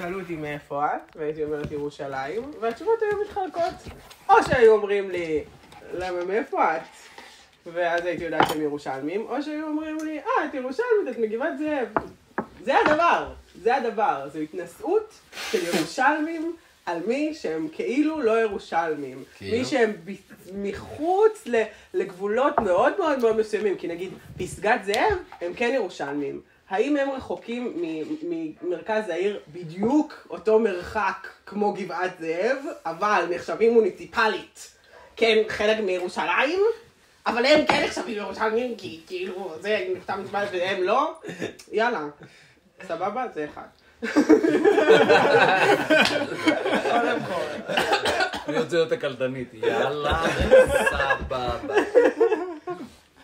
שאלו אותי מאיפה את, והייתי אומרת ירושלים, והתשובות היו מתחלקות. או שהיו אומרים לי, למה מאיפה את? ואז הייתי יודעת שהם ירושלמים, או שהיו אומרים לי, את ירושלמית, את מגבעת זאב. זה הדבר, זו התנשאות של ירושלמים על מי שהם כאילו לא ירושלמים. מי שהם מחוץ לגבולות מאוד מאוד מאוד מסוימים, כי נגיד פסגת זאב הם כן ירושלמים. האם הם רחוקים ממרכז העיר בדיוק אותו מרחק כמו גבעת זאב, אבל נחשבים מוניציפלית, כן חלק מירושלים? אבל הם כן נחשבים ירושלמים, כי כאילו זה נכתב מצבלת והם לא. יאללה, סבבה? זה אחד. אני רוצה להיות הקלדנית, יאללה, סבבה.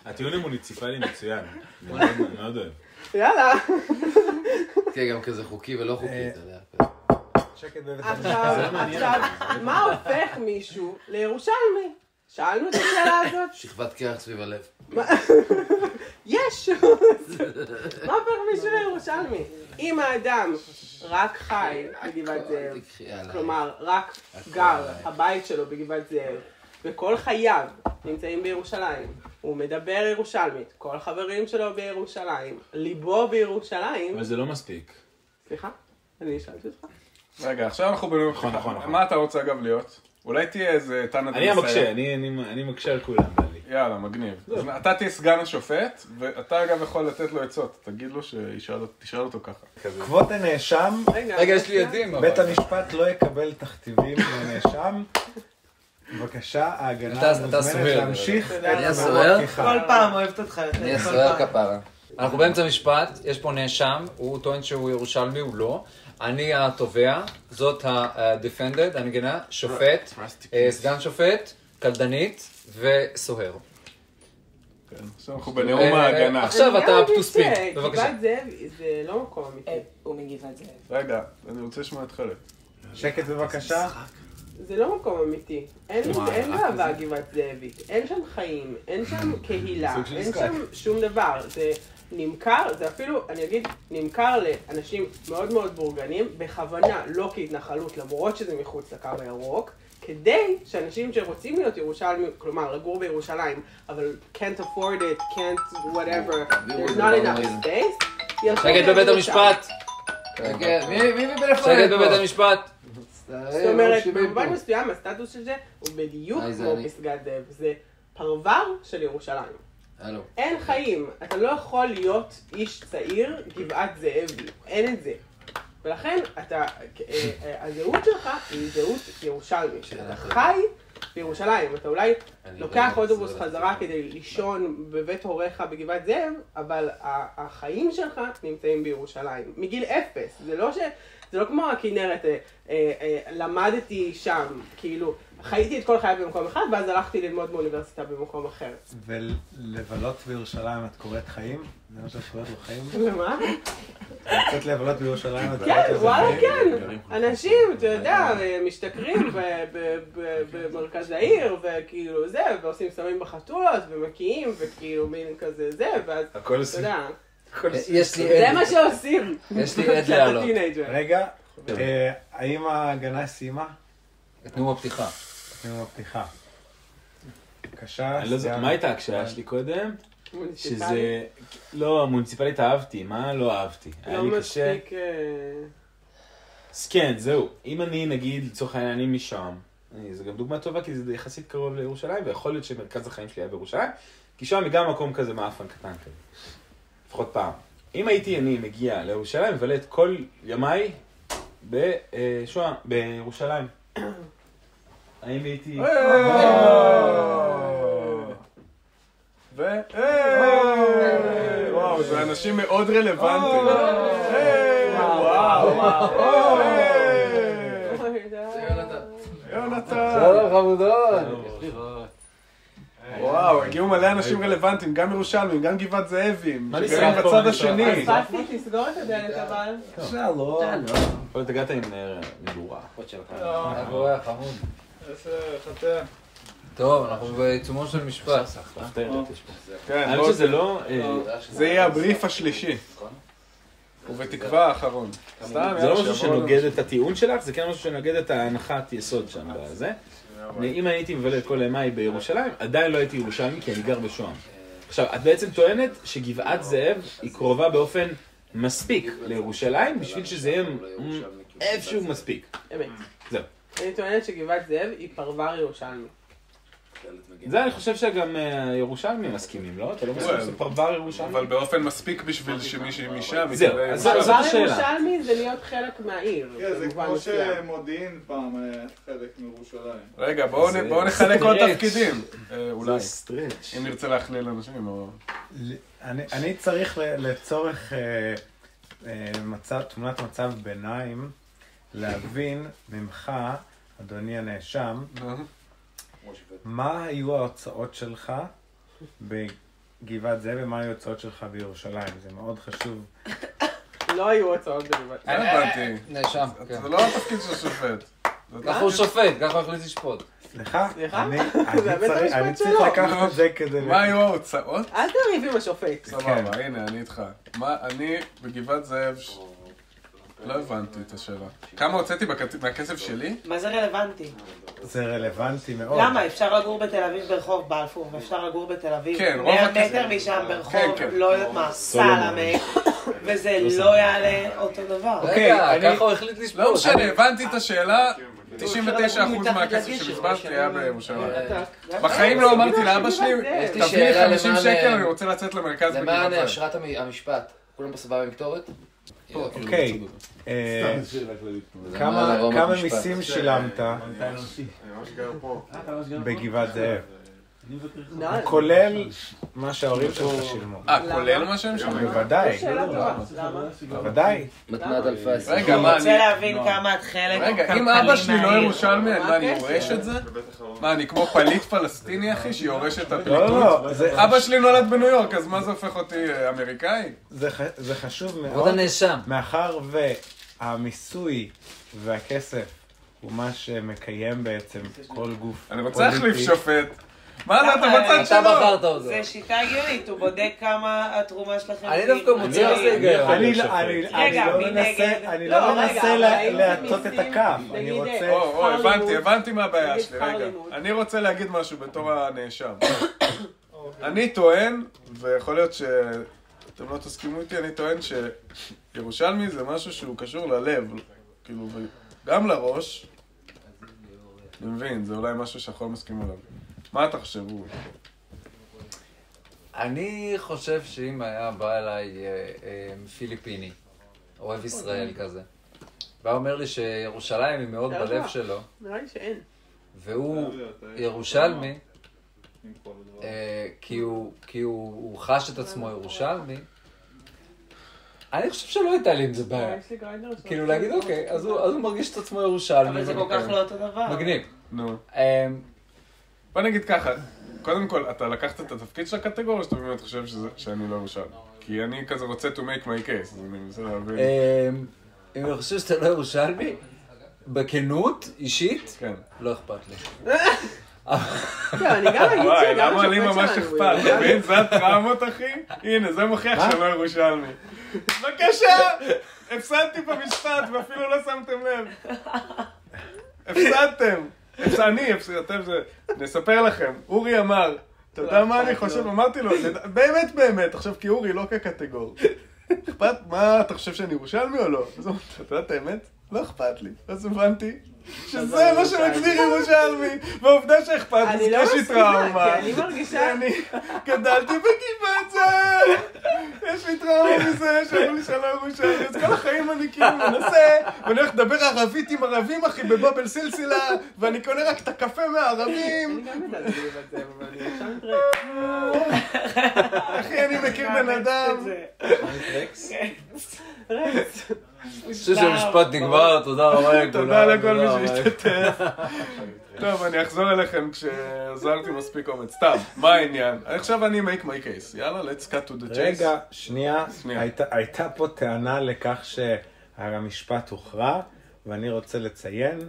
הטיעון המוניציפלי מצוין, אני מאוד אוהב. יאללה. כן, גם כזה חוקי ולא חוקי, אתה יודע. שקט בבית עכשיו, מה הופך מישהו לירושלמי? שאלנו את השאלה הזאת. שכבת קרח סביב הלב. יש! מה הופך מישהו לירושלמי? אם האדם רק חי בגבעת זאב, כלומר רק גר, הבית שלו בגבעת זאב, וכל חייו נמצאים בירושלים, הוא מדבר ירושלמית, כל החברים שלו בירושלים, ליבו בירושלים. אבל זה לא מספיק. סליחה? אני שאלתי אותך. רגע, עכשיו אנחנו בנאום. נכון. מה אתה רוצה אגב להיות? אולי תהיה איזה תנא אני המקשה, אני מקשה על כולם, בעלי. יאללה, מגניב. אז אתה תהיה סגן השופט, ואתה אגב יכול לתת לו עצות. תגיד לו תשאל אותו ככה. כבוד הנאשם, רגע, יש לי עדים. בית המשפט לא יקבל תכתיבים לנאשם. בבקשה, ההגנה מוזמנת להמשיך את הפתיחה. כל פעם אוהבת אותך יותר. אני אסוער כפרה. אנחנו באמצע משפט, יש פה נאשם, הוא טוען שהוא ירושלמי, הוא לא. אני התובע, זאת ה-defended, הנגנה, שופט, סגן שופט, קלדנית וסוהר. עכשיו אנחנו בנאום ההגנה. עכשיו אתה up to speak, בבקשה. גבעת זאב זה לא מקום אמיתי. הוא מגבעת זאב. רגע, אני רוצה לשמוע את חלק. שקט בבקשה. זה לא מקום אמיתי. אין גאווה גבעת זאבית. אין שם חיים, אין שם קהילה, אין שם שום דבר. זה נמכר, זה אפילו, אני אגיד, נמכר לאנשים מאוד מאוד בורגנים, בכוונה, לא כהתנחלות, למרות שזה מחוץ לקו הירוק, כדי שאנשים שרוצים להיות ירושלמים, כלומר, לגור בירושלים, אבל can't afford it, can't whatever, there's not enough space, שקט בבית המשפט. שקט בבית המשפט. זאת אומרת, במובן מסוים, הסטטוס של זה הוא בדיוק כמו פסגת זאב. זה פרבר של ירושלים. אין חיים. אתה לא יכול להיות איש צעיר גבעת זאבי. אין את זה. ולכן, הזהות שלך היא זהות ירושלמית. אתה חי בירושלים. אתה אולי לוקח אוטובוס חזרה כדי לישון בבית הוריך בגבעת זאב, אבל החיים שלך נמצאים בירושלים. מגיל 0. זה לא כמו הכנרת, למדתי שם, כאילו, חייתי את כל חיי במקום אחד, ואז הלכתי ללמוד באוניברסיטה במקום אחר. ולבלות בירושלים את קוראת חיים? זה מה שאת קוראת לו חיים? למה? לצאת לבלות בירושלים את כן, קוראת לזה וואלה חיים? כן. אנשים, אתה יודע, משתכרים במרכז העיר, וכאילו זה, ועושים סמים בחתולות, ומקיאים, וכאילו מין כזה זה, ואז, אתה יודע. זה מה שעושים. יש לי עד לעלות. רגע, האם ההגנה סיימה? את נאום הפתיחה. נאום הפתיחה. בבקשה. מה הייתה הקשיה שלי קודם? שזה... לא, מוניציפלית אהבתי, מה לא אהבתי? לא מספיק... כן, זהו. אם אני, נגיד, לצורך העניין, אני משם, זה גם דוגמה טובה, כי זה יחסית קרוב לירושלים, ויכול להיות שמרכז החיים שלי היה בירושלים, כי שם היא גם מקום כזה מאפן קטן כזה. לפחות פעם. אם הייתי אני מגיע לירושלים, מבלה את כל ימיי בירושלים. האם הייתי... וואו, זה אנשים מאוד רלוונטיים. וואו. יונתן. שלום חמודון. וואו, הגיעו מלא אנשים רלוונטיים, גם ירושלמים, גם גבעת זאבים, שגרים בצד השני. פספתי, תסגור את הדלת אבל. שלום. יכול להיות הגעת עם מדורה. אבויה חמוד. טוב, אנחנו בעיצומו של משפט. כן, אני חושב שזה לא... זה יהיה הבריף השלישי. ובתקווה האחרון. זה לא משהו שנוגד את הטיעון שלך, זה כן משהו שנוגד את ההנחת יסוד שם בזה. אם הייתי מבלה את כל ימיי בירושלים, עדיין לא הייתי ירושלמי כי אני גר בשוהם. עכשיו, את בעצם טוענת שגבעת זאב היא קרובה באופן מספיק לירושלים, בשביל שזה יהיה איפשהו מספיק. אמת. זהו. אני טוענת שגבעת זאב היא פרבר ירושלמי. זה אני חושב שגם ירושלמים מסכימים, לא? אתה לא מסכים שזה פרבר ירושלמי? אבל באופן מספיק בשביל שמישהי משם... זהו, אז זאת פרבר השאלה. ירושלמי זה להיות חלק מהעיר. זה כמו שמודיעין פעם חלק מירושלים. רגע, בואו נחלק עוד תפקידים. אולי. זה סטרץ'. אם נרצה להכליל אנשים או... אני צריך לצורך תמונת מצב ביניים להבין ממך, אדוני הנאשם, מה היו ההוצאות שלך בגבעת זאב ומה היו ההוצאות שלך בירושלים? זה מאוד חשוב. לא היו הוצאות בגבעת זאב. לא הבנתי. נאשם, כן. זה לא התפקיד של שופט. ככה הוא שופט, ככה הוא החליט לשפוט. סליחה? זה אני צריך לקחת את זה כדי... מה היו ההוצאות? אל תריב עם השופט. סבבה, הנה, אני איתך. אני בגבעת זאב... לא הבנתי את השאלה. כמה הוצאתי מהכסף שלי? מה זה רלוונטי? זה רלוונטי מאוד. למה? אפשר לגור בתל אביב ברחוב בלפור, ואפשר לגור בתל אביב 100 מטר משם ברחוב, לא יודעת מה, סלאמה, וזה לא יעלה אותו דבר. רגע, ככה הוא החליט לשפוט. לא משנה, הבנתי את השאלה. 99% מהכסף שבזבזתי היה בירושלים. בחיים לא אמרתי לאבא שלי, תביא 50 שקל, אני רוצה לצאת למרכז בגבעת זאב. למען אשרת המשפט, כולם בסבבה עם כתורת? אוקיי, כמה מיסים שילמת בגבעת זאב? כולל מה שההורים שלך שילמו. כולל מה שהם שילמו? בוודאי. בוודאי. מתנת אלפי עשרה. רגע, אני רוצה להבין כמה את חלק רגע, אם אבא שלי לא ירושלמי, אני יורש את זה? מה, אני כמו פליט פלסטיני, אחי, שיורש את הפליטות? לא. אבא שלי נולד בניו יורק, אז מה זה הופך אותי אמריקאי? זה חשוב מאוד. עוד הנאשם. מאחר והמיסוי והכסף הוא מה שמקיים בעצם כל גוף פוליטי. אני רוצה להחליף שופט. מה אתה בצד שלו? אתה בחרת אותו. זה שיטה הגיונית, הוא בודק כמה התרומה שלכם. אני דווקא מוצא על זה היגיון. אני לא מנסה להטות את הכף, אני רוצה... הבנתי מה הבעיה שלי, רגע. אני רוצה להגיד משהו בתור הנאשם. אני טוען, ויכול להיות שאתם לא תסכימו איתי, אני טוען שירושלמי זה משהו שהוא קשור ללב, כאילו, גם לראש. אני מבין, זה אולי משהו שאנחנו לא מסכימים עליו. מה אתה חושב, אורי? אני חושב שאם היה בא אליי פיליפיני, אוהב ישראל כזה, והיה אומר לי שירושלים היא מאוד בלב שלו, נראה לי שאין. והוא ירושלמי, כי הוא חש את עצמו ירושלמי, אני חושב שלא הייתה לי עם זה בעיה. כאילו להגיד אוקיי, אז הוא מרגיש את עצמו ירושלמי. אבל זה כל כך לא אותו דבר. מגניב. נו. בוא נגיד ככה, קודם כל, אתה לקחת את התפקיד של הקטגוריה, שאתה באמת חושב שאני לא ירושלמי. כי אני כזה רוצה to make my case, אז אני מנסה להבין. אם אני חושב שאתה לא ירושלמי, בכנות, אישית, כן. לא אכפת לי. אני גם אגיד וואי, שגם למה לי השופט ממש שלנו. אכפת? אתה מבין? זה הטראומות, אחי? הנה, זה מוכיח שאני לא ירושלמי. בבקשה! הפסדתי במשפט, ואפילו לא שמתם לב. הפסדתם. נספר לכם, אורי אמר, אתה יודע מה אני חושב? אמרתי לו, באמת, עכשיו כי אורי לא כקטגור. אכפת? מה, אתה חושב שאני ירושלמי או לא? אז אמרתי, אתה יודע את האמת? לא אכפת לי. אז הבנתי שזה מה שמגדיר ירושלמי, והעובדה שאכפת לי, יש לי טראומה. כי אני מרגישה... אני גדלתי בגבעת זאב, יש לי טראומה מזה שאמרו לי שאני לא ירושלמי, אז כל החיים אני כאילו מנסה, ואני הולך לדבר ערבית עם ערבים, אחי, בבובל סילסילה, ואני קונה רק את הקפה מהערבים. אני גם יודעת בגבעת זאב, אבל אני עכשיו מתראה. אחי, אני מכיר בן אדם. רקס. אני חושב שהמשפט נגמר, תודה רבה לכולם. תודה לכל מי שהשתתף. טוב, אני אחזור אליכם כשעזרתי מספיק אומץ. סתם, מה העניין? עכשיו אני make my case. יאללה, let's cut to the chase. רגע, שנייה. הייתה פה טענה לכך שהמשפט הוכרע, ואני רוצה לציין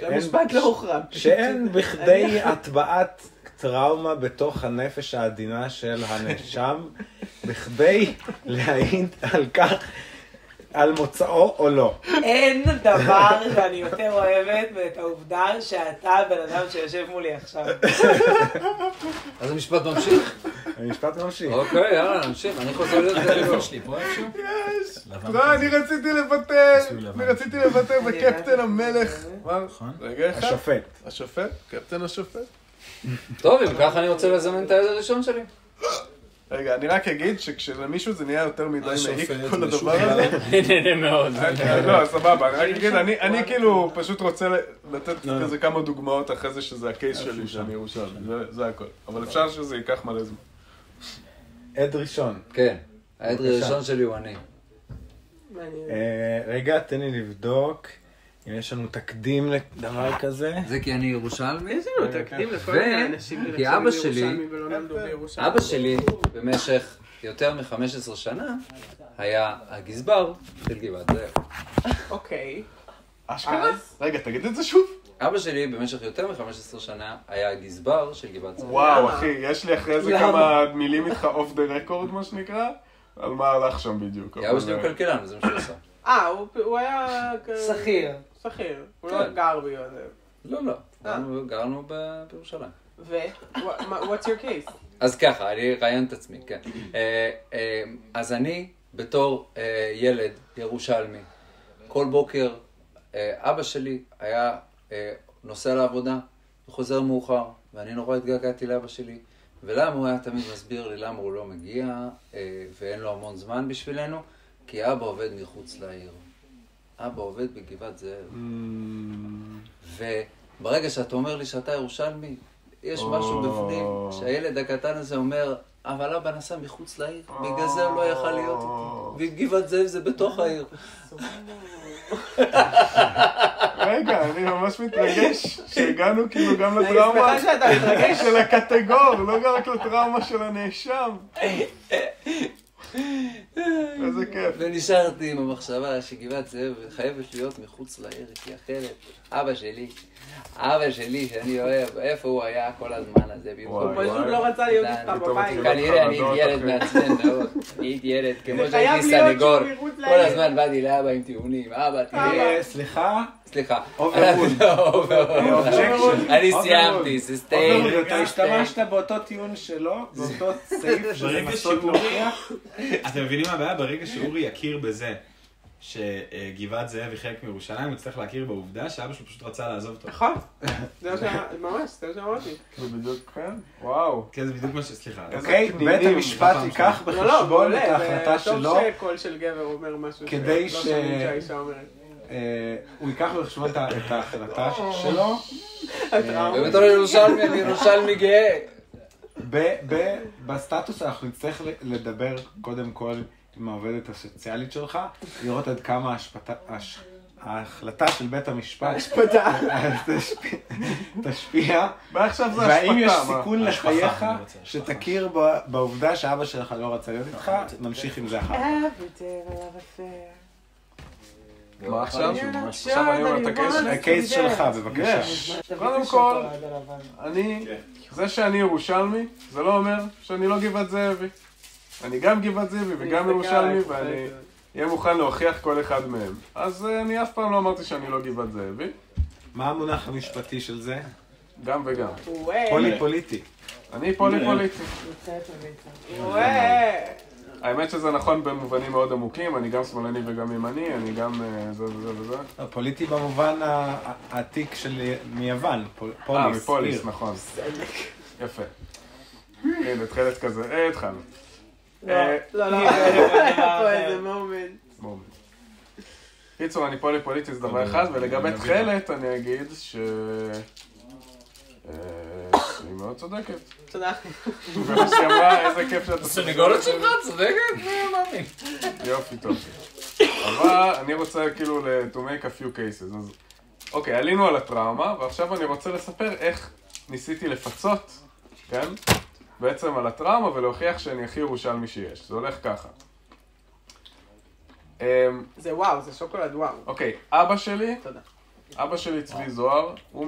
המשפט לא הוכרע. שאין בכדי הטבעת טראומה בתוך הנפש העדינה של הנאשם, בכדי להעיד על כך על מוצאו או לא. אין דבר שאני יותר אוהבת ואת העובדה שאתה הבן אדם שיושב מולי עכשיו. אז המשפט ממשיך? המשפט ממשיך. אוקיי, יאללה, נמשיך. אני חוזר להיות הטלפון שלי, פה איפשהו? לא, אני רציתי לוותר בקפטן המלך. רגע אחד. השופט. השופט? קפטן השופט? טוב, אם ככה אני רוצה לזמן את העד הראשון שלי. רגע, אני רק אגיד שכשלמישהו זה נהיה יותר מדי מעיק כל הדבר הזה. נהנה מאוד. לא, סבבה, אני רק אגיד, אני כאילו פשוט רוצה לתת כזה כמה דוגמאות אחרי זה שזה הקייס שלי שאני ירושלמי, זה הכל. אבל אפשר שזה ייקח מלא זמן. עד ראשון. כן, העד הראשון שלי הוא אני. רגע, תן לי לבדוק אם יש לנו תקדים לדבר כזה. זה כי אני ירושלמי? יש לנו תקדים לכל מיני אנשים כי אבא שלי, ירושלמי ולא נולדו בירושלים. אבא שלי במשך יותר מ-15 שנה היה הגזבר של גבעת זאב. אוקיי. אשכרה? רגע, תגיד את זה שוב. אבא שלי במשך יותר מ-15 שנה היה הגזבר של גבעת זאב. וואו, אחי, יש לי אחרי זה כמה מילים איתך אוף דה רקורד, מה שנקרא. על מה הלך שם בדיוק. כי אבא שלי הוא כלכלן, זה מה שהוא עושה. הוא היה... שכיר. שכיר. הוא לא גר ביוזב. לא, לא. גרנו בירושלים. what's your case? אז ככה, אני ראיין את עצמי, כן. אז אני, בתור ילד ירושלמי, כל בוקר אבא שלי היה נוסע לעבודה וחוזר מאוחר, ואני נורא התגעגעתי לאבא שלי, ולמה הוא היה תמיד מסביר לי למה הוא לא מגיע, ואין לו המון זמן בשבילנו, כי אבא עובד מחוץ לעיר. אבא עובד בגבעת זאב. וברגע שאתה אומר לי שאתה ירושלמי, יש משהו בפנים שהילד הקטן הזה אומר, אבל אבא נסע מחוץ לעיר, בגלל זה הוא לא יכל להיות איתי. וגבעת זאב זה בתוך העיר. רגע, אני ממש מתרגש שהגענו כאילו גם לטראומה של הקטגור, לא רק לטראומה של הנאשם. איזה כיף. ונשארתי עם המחשבה שגבעת זאב חייבת להיות מחוץ לעיר, כי אחרת אבא שלי שאני אוהב, איפה הוא היה כל הזמן הזה? הוא פשוט לא רצה להיות איתך בבית. כנראה אני הייתי ילד מעצבן מאוד, אני הייתי ילד כמו שהייתי סנגור, כל הזמן באתי לאבא עם טיעונים, אבא תראה. סליחה? אני סיימתי, ססטיין. אתה השתמשת באותו טיעון שלו, באותו סעיף שזה מסות להוכיח? אתם מבינים מה הבעיה? ברגע שאורי יכיר בזה שגבעת זאב היא חלק מירושלים, הוא צריך להכיר בעובדה שאבא שלו פשוט רצה לעזוב אותו. נכון, ממש, זה שאמרתי. זה בדיוק, כן? וואו. כן, זה בדיוק מה סליחה. אוקיי, בית המשפט ייקח בחשבון את ההחלטה שלו. טוב שקול של גבר אומר משהו כדי שלא שומעים שהאישה אומרת. הוא ייקח בחשבון את ההחלטה שלו. באמת אני ירושלמי גאה. בסטטוס אנחנו נצטרך לדבר קודם כל עם העובדת הסוציאלית שלך, לראות עד כמה ההחלטה של בית המשפט תשפיע, והאם יש סיכון לחייך שתכיר בעובדה שאבא שלך לא רצה להיות איתך, נמשיך עם זה אחר כך. מה עכשיו? עכשיו אני אומר את הקייס שלי? הקייס שלך, בבקשה. קודם כל, זה שאני ירושלמי, זה לא אומר שאני לא גבעת זאבי. אני גם גבעת זאבי וגם ירושלמי, ואני אהיה מוכן להוכיח כל אחד מהם. אז אני אף פעם לא אמרתי שאני לא גבעת זאבי. מה המונח המשפטי של זה? גם וגם. פולי-פוליטי. אני פולי-פוליטי. האמת שזה נכון במובנים מאוד עמוקים, אני גם שמאלני וגם ימני, אני גם זה וזה וזה. פוליטי במובן העתיק מיוון, פוליס. מפוליס, נכון. יפה. הנה, תחילת כזה, התחלנו. לא, היה פה איזה מומנט. קיצור, אני פוליטי זה דבר אחד, ולגבי תחילת אני אגיד היא מאוד צודקת. תודה. והיא אמרה, איזה כיף שאתה סנגורית שלך צודקת? אני מאמין. יופי, טוב. אבל אני רוצה כאילו to make a few cases. אז אוקיי, עלינו על הטראומה, ועכשיו אני רוצה לספר איך ניסיתי לפצות, כן? בעצם על הטראומה ולהוכיח שאני הכי ירושלמי שיש. זה הולך ככה. זה וואו, זה שוקולד וואו. אוקיי, אבא שלי, תודה. אבא שלי צבי זוהר, הוא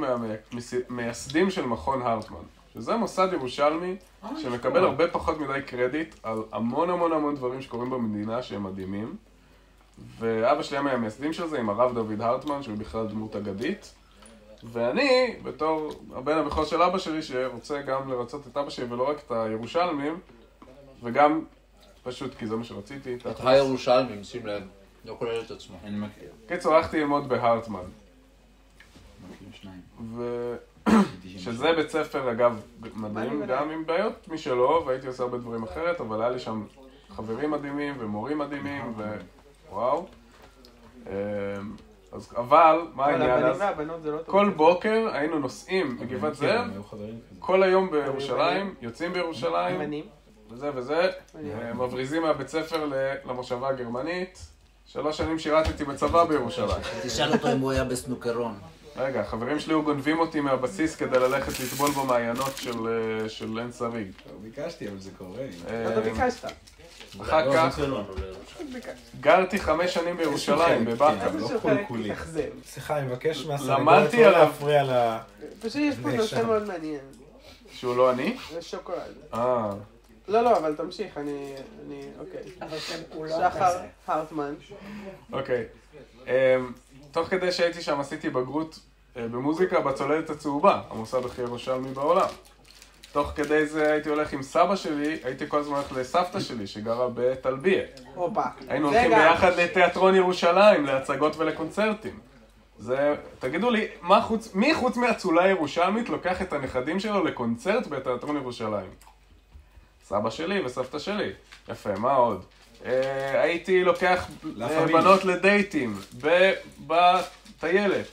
מהמייסדים של מכון הרטמן, שזה מוסד ירושלמי שמקבל הרבה פחות מדי קרדיט על המון המון המון דברים שקורים במדינה שהם מדהימים. ואבא שלי היה מהמייסדים של זה עם הרב דוד הרטמן, שהוא בכלל דמות אגדית. ואני, בתור הבן הבכור של אבא שלי, שרוצה גם לרצות את אבא שלי ולא רק את הירושלמים, וגם פשוט כי זה מה שרציתי. את הירושלמים, שים לב, לא כולל את עצמו. אני מכיר. קיצור, הלכתי ללמוד בהרטמן. מכיר שניים. שזה בית ספר, אגב, מדהים, גם עם בעיות משלו, והייתי עושה הרבה דברים אחרת, אבל היה לי שם חברים מדהימים ומורים מדהימים, ווואו. אבל, מה העניין אז? כל בוקר היינו נוסעים בגבעת זאב, כל היום בירושלים, יוצאים בירושלים, וזה, מבריזים מהבית ספר למושבה הגרמנית. 3 שנים שירתתי בצבא בירושלים. תשאל אותו אם הוא היה בסנוקרון. רגע, חברים שלי גונבים אותי מהבסיס כדי ללכת לטבול במעיינות של עין שריג. ביקשתי, אבל זה קורה. אתה ביקשת. אחר כך גרתי 5 שנים בירושלים, בבאקה. איזה שוחלק תחזב. סליחה, אני מבקש למדתי מהסנגורית לא עליו. להפריע לה... פשוט יש פה נושא מאוד מעניין. שהוא לא אני? זה שוקולד. אה. לא, אבל תמשיך, אוקיי. אבל הוא לא שחר הרטמן. אוקיי. תוך כדי שהייתי שם עשיתי בגרות במוזיקה בצוללת הצהובה, המוסד הכי ירושלמי בעולם. תוך כדי זה הייתי הולך עם סבא שלי, הייתי כל הזמן הולך לסבתא שלי שגרה בטלביה. היינו הולכים ביחד לתיאטרון ירושלים, להצגות ולקונצרטים. תגידו לי, מי חוץ מהצולה הירושלמית לוקח את הנכדים שלו לקונצרט בתיאטרון ירושלים? סבא שלי וסבתא שלי. יפה, מה עוד? הייתי לוקח בנות לדייטים בטיילת,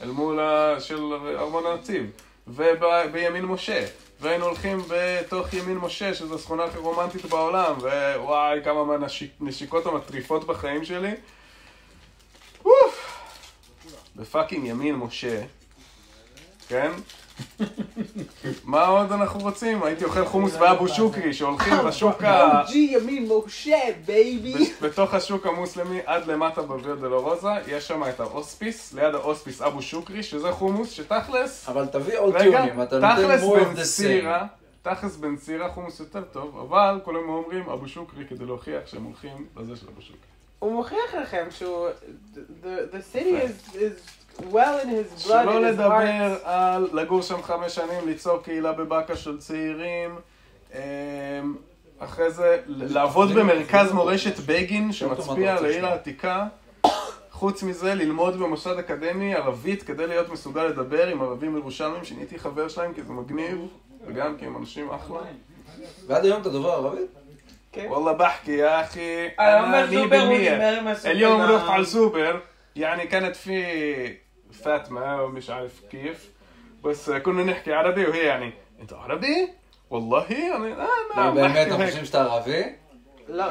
אל מול של ארמון הנציב, ובימין משה. והיינו הולכים בתוך ימין משה, שזו השכונה הכי רומנטית בעולם, ווואי, כמה מהנשיקות המטריפות בחיים שלי. בפאקינג ימין משה, כן? מה עוד אנחנו רוצים? הייתי אוכל חומוס באבו שוקרי, שהולכים בשוק ימין משה, בייבי. בתוך השוק המוסלמי, עד למטה בוויה דלרוזה, יש שם את האוספיס, ליד האוספיס אבו שוקרי, שזה חומוס שתכלס... אבל תביא עוד טיונים, אתה נותן more of the same. תכלס בן צירה חומוס יותר טוב, אבל כולם אומרים אבו שוקרי כדי להוכיח שהם הולכים לזה של אבו שוקרי. הוא מוכיח לכם שהוא... The city is... well in his blood, שלא לדבר על לגור שם 5 שנים, ליצור קהילה בבאקה של צעירים, אחרי זה לעבוד במרכז מורשת בגין שמצביע על העיר העתיקה, חוץ מזה ללמוד במוסד אקדמי ערבית כדי להיות מסוגל לדבר עם ערבים ירושלמים שנהייתי חבר שלהם כי זה מגניב וגם כי הם אנשים אחלה. ועד היום אתה דובר ערבית? والله بحكي يا أخي أنا 100%. اليوم رحت على السوبر يعني كانت في فاطمة ومش عارف كيف بس كنا نحكي عربي وهي يعني أنت عربي؟ والله أنا באמת אתה חושבים שאתה ערבי?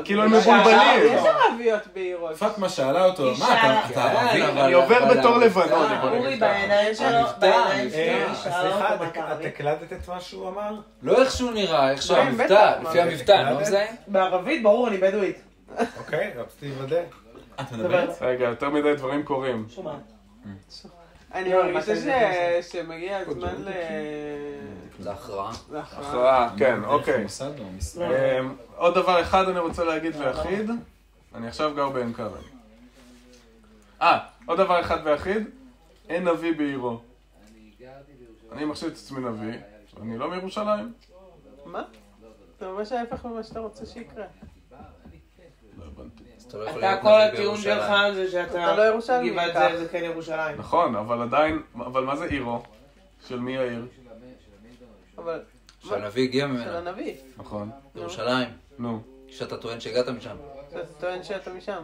כאילו הם מבולבלים. יש ערביות בעירות. פאטמה שאלה אותו, מה אתה ערבי? אני עובר בתור לבנון. אורי בעיניים שלו, בעיניים שלו. סליחה, את הקלטת את מה שהוא אמר? לא איך שהוא נראה, איך שהוא המבטא, לפי המבטא, לא מזהה? בערבית, ברור, אני בדואית. אוקיי, רציתי לוודא. את מדברת? רגע, יותר מדי דברים קורים. שומעת. אני מרגישה שמגיע הזמן להכרעה. הכרעה, כן, אוקיי. עוד דבר אחד אני רוצה להגיד ויחיד. אני עכשיו גר בעין כרם. עוד דבר אחד ויחיד. אין נביא בעירו. אני מחשיב את עצמי נביא. אני לא מירושלים. מה? זה ממש ההפך ממה שאתה רוצה שיקרה. לא הבנתי. אתה כל הטיעון שלך זה שאתה לא ירושלמי. גבעת זאב זה כן ירושלים. נכון, אבל עדיין, אבל מה זה עירו? של מי העיר? שהנביא הגיע של ממנה. הנביא. נכון. ירושלים. נו. שאתה טוען שהגעת משם. אתה טוען שאתה משם.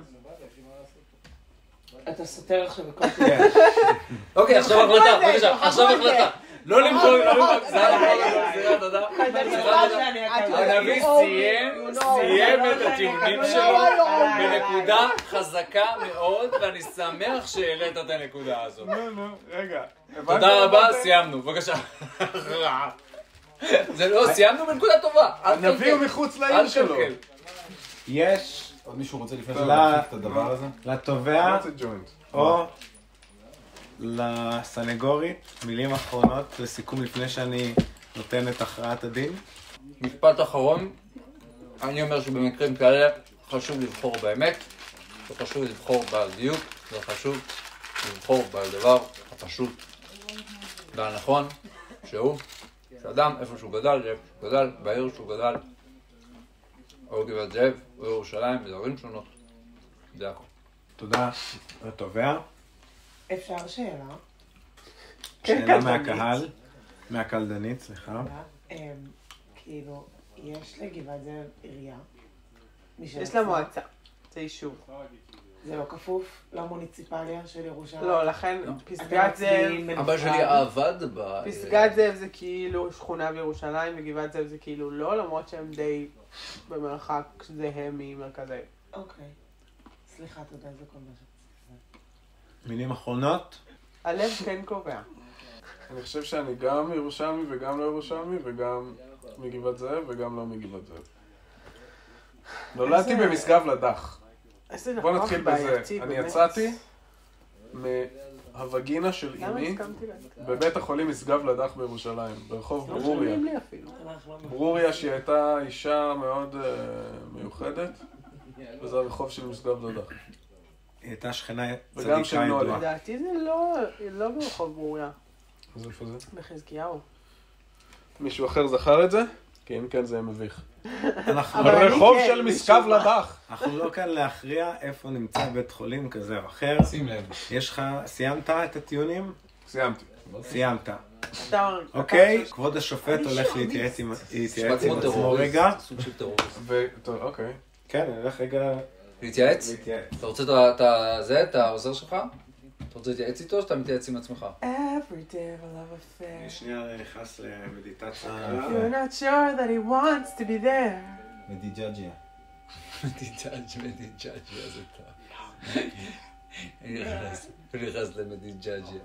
אתה סותר עכשיו בכל אוקיי, עכשיו החלטה, בבקשה, עכשיו החלטה. לא למחוק, לא למחוק, זה היה תודה. הנביא סיים את הטיעונים שלו בנקודה חזקה מאוד, ואני שמח שהעלית את הנקודה הזאת. נו, רגע. תודה רבה, סיימנו, בבקשה. זה לא, סיימנו בנקודה טובה. הנביא הוא מחוץ לעיר שלו. יש עוד מישהו רוצה לפני להפסיק את הדבר הזה? לתובע או לסנגורית מילים אחרונות לסיכום לפני שאני נותן את הכרעת הדין. משפט אחרון, אני אומר שבמקרים כאלה חשוב לבחור באמת. לא חשוב לבחור בעל דיוק, זה חשוב לבחור בעל דבר הפשוט והנכון, שאדם איפה שהוא גדל, בעיר שהוא גדל, או גבעת זאב, או ירושלים, בדברים שונות, זה הכל. תודה, התובע. אפשר שאלה? שאלה מהקהל, מהקלדנית, סליחה. כאילו, יש לגבעת זאב עירייה? יש לה מועצה, זה יישוב. זה לא כפוף למוניציפליה של ירושלים? לא, לכן פסגת זאב... אבא שלי עבד ב... פסגת זאב זה כאילו שכונה בירושלים, וגבעת זאב זה כאילו לא, למרות שהם די במרחק זהה ממרכז העיר. אוקיי. סליחה, תודה, זה כל משהו. מילים אחרונות? הלב כן קובע. אני חושב שאני גם ירושלמי וגם לא ירושלמי, וגם מגבעת זאב וגם לא מגבעת זאב. נולדתי במשגב לדח. בוא נתחיל בזה. אני יצאתי מהווגינה של אמי בבית החולים משגב לדח בירושלים, ברחוב ברוריה. ברוריה שהיא הייתה אישה מאוד מיוחדת, וזה הרחוב של משגב לדח. היא הייתה שכנה וגם של נולי. לדעתי זה לא ברחוב ברוריה. אז איפה זה? בחזקיהו. מישהו אחר זכר את זה? כי אם כן זה יהיה מביך. הרחוב של משגב לדח. אנחנו לא כאן להכריע איפה נמצא בית חולים כזה או אחר. שים לב. יש לך, סיימת את הטיעונים? סיימתי. סיימת. אוקיי, כבוד השופט הולך להתייעץ עם עצמו רגע. סוג של טרור. אוקיי. כן, אני הולך רגע להתייעץ? להתייעץ. אתה רוצה את העוזר שלך? אתה רוצה להתייעץ איתו או שאתה מתייעץ עם עצמך? Every day of a love affair. אני שנייה נכנס למדיטציה. You're not sure that he wants to be there. מדיג'אג'יה. מדיג'אג'יה זה טוב. אני נכנס למדיג'אג'יה.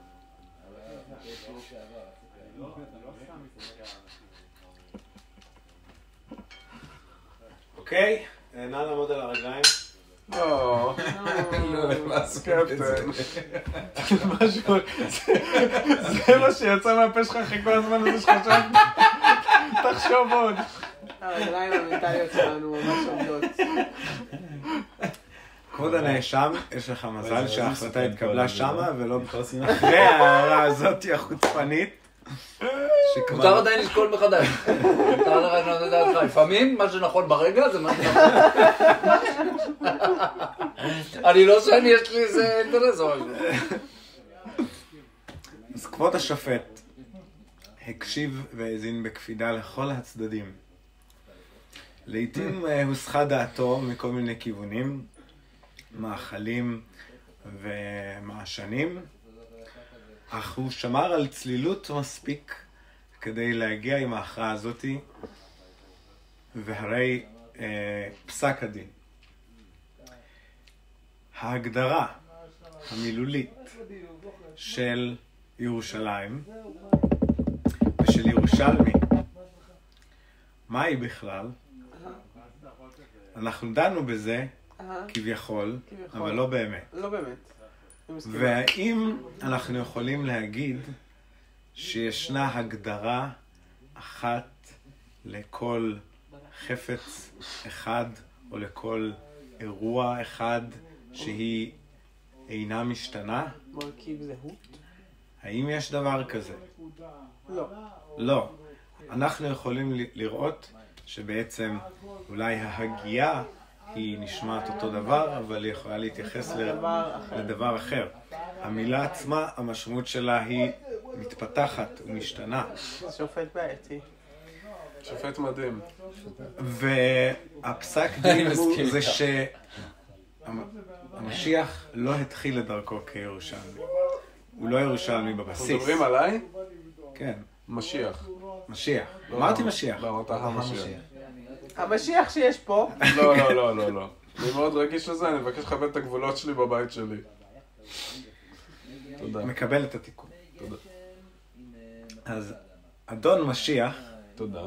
אוקיי, נא לעמוד על הרגליים. לא, קפטן. משהו, זה מה שיצא מהפה שלך אחרי כל הזמן הזה שחשבת. תחשוב עוד. הרגליים המנטליות שלנו ממש עובדות. כבוד הנאשם, יש לך מזל שההחלטה התקבלה שמה ולא אחרי ההערה הזאת החוצפנית. מותר עדיין לשקול מחדש. לפעמים מה שנכון ברגע זה מה שנכון. אני לא שאני יש לי איזה אינטרס או משהו. אז כבוד השופט הקשיב והאזין בקפידה לכל הצדדים. לעתים הוסחה דעתו מכל מיני כיוונים, מאכלים ומעשנים, אך הוא שמר על צלילות מספיק כדי להגיע עם ההכרעה הזאתי, והרי פסק הדין. ההגדרה המילולית של ירושלים ושל ירושלמי, מהי בכלל? אנחנו דנו בזה כביכול, אבל לא באמת. לא באמת. והאם אנחנו יכולים להגיד שישנה הגדרה אחת לכל חפץ אחד או לכל אירוע אחד שהיא אינה משתנה? מרכיב זהות? האם יש דבר כזה? לא. לא. אנחנו יכולים לראות שבעצם אולי ההגייה היא נשמעת אותו דבר, אבל היא יכולה להתייחס לדבר אחר. המילה עצמה, המשמעות שלה היא מתפתחת ומשתנה. שופט בעייתי. שופט מדהים. והפסק דין הוא זה שהמשיח לא התחיל את דרכו כירושלמי. הוא לא ירושלמי בבסיס. אנחנו מדברים עליי? כן. משיח. משיח. אמרתי משיח. לא, אמרת המשיח. המשיח שיש פה. לא. אני מאוד רגיש לזה, אני מבקש לכבד את הגבולות שלי בבית שלי. תודה. מקבל את התיקון. תודה. אז אדון משיח. תודה.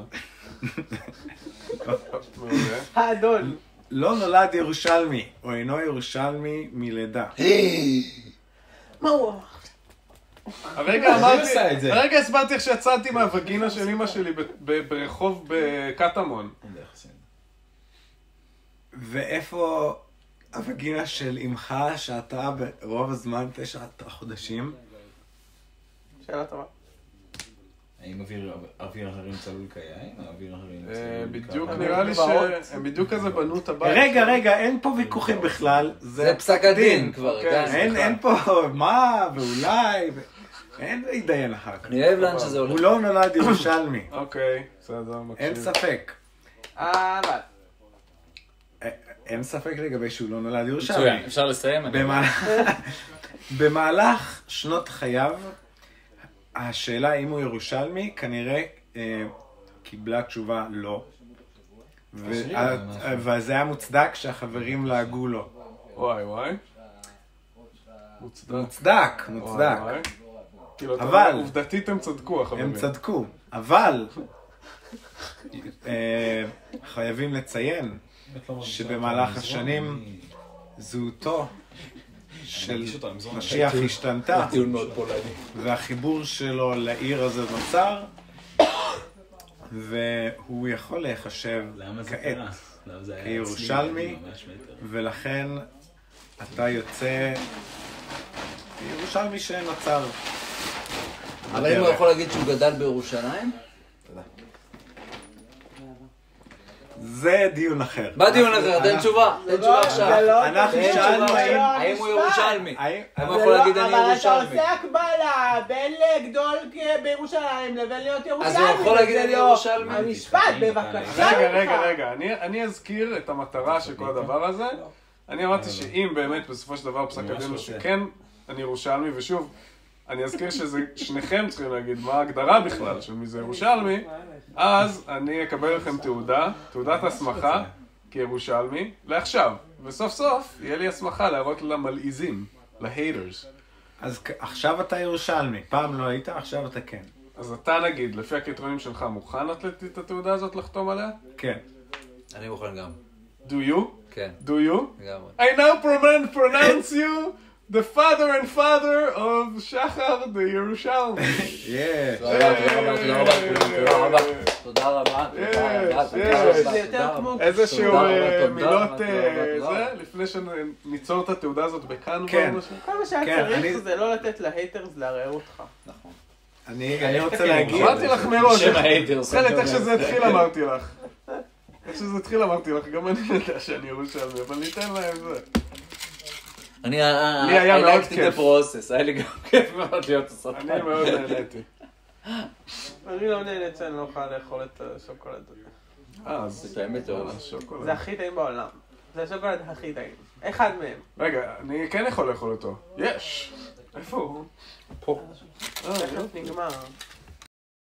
האדון. לא נולד ירושלמי, או אינו ירושלמי מלידה. מה הוא? הרגע הסברתי איך שיצאתי מהווגינה של אמא שלי ברחוב בקטמון. ואיפה הווגינה של אמך שאתה ברוב הזמן 9 חודשים? שאלה טובה. האם אוויר הרים צלול כיין? אוויר הרים צלול... בדיוק נראה לי שהם בדיוק כזה בנו את הבית. רגע, אין פה ויכוחים בכלל. זה פסק הדין כבר. אין פה מה ואולי, אין להתדיין אחר כך. אני אוהב לאן שזה הולך. הוא לא נולד ירושלמי. אוקיי, בסדר, מקשיב. אין ספק. אבל... אין ספק לגבי שהוא לא נולד ירושלמי. מצוין, אפשר לסיים? במהלך שנות חייו, השאלה אם הוא ירושלמי כנראה קיבלה תשובה לא. וזה היה מוצדק שהחברים לעגו לו. וואי. מוצדק. אבל... עובדתית הם צדקו, החברים. הם צדקו, אבל חייבים לציין שבמהלך השנים זהותו של משיח השתנתה, והחיבור שלו לעיר הזה נוצר, והוא יכול להיחשב כעת כירושלמי, ולכן אתה יוצא ירושלמי שנוצר. אבל אם הוא יכול להגיד שהוא גדל בירושלים? זה דיון אחר. מה דיון אחר? תן תשובה עכשיו. אנחנו שאלנו האם הוא ירושלמי? האם הוא יכול להגיד אני ירושלמי? אבל אתה עושה הקבלה בין לגדול בירושלים לבין להיות ירושלמי. אז הוא יכול להגיד אני ירושלמי? המשפט, בבקשה. רגע, אני אזכיר את המטרה של כל הדבר הזה. אני אמרתי שאם באמת בסופו של דבר פסק הדין הוא שכן אני ירושלמי, ושוב, אני אזכיר ששניכם צריכים להגיד מה ההגדרה בכלל של מי זה ירושלמי, אז אני אקבל לכם תעודת הסמכה כירושלמי לעכשיו, וסוף סוף יהיה לי הסמכה להראות למלעיזים, להייטרס. אז עכשיו אתה ירושלמי, פעם לא היית, עכשיו אתה כן. אז אתה נגיד, לפי הקריטריונים שלך, מוכן לתת את התעודה הזאת לחתום עליה? כן. אני מוכן גם. Do you? כן. Do you? לגמרי. I now pronounce you the father and father of שחר the ירושלמי. תודה רבה. איזשהו מילות זה, לפני שניצור את התעודה הזאת בכאן. כל מה שהיה צריך זה לא לתת להייטרס לערער אותך. נכון. אני רוצה להגיד... אמרתי לך מראש, איך שזה התחיל אמרתי לך. איך שזה התחיל אמרתי לך, גם אני יודע שאני ירושלמי, אבל ניתן להם זה. אני היה מאוד כיף. היה לי גם כיף מאוד להיות הסרטן. אני מאוד נהניתי. אני לא נהנית שאני לא אוכל לאכול את השוקולד הזה. זה באמת טוב. זה הכי טעים בעולם. זה השוקולד הכי טעים. אחד מהם. רגע, אני כן יכול לאכול אותו. יש. איפה הוא? פה. תכף נגמר.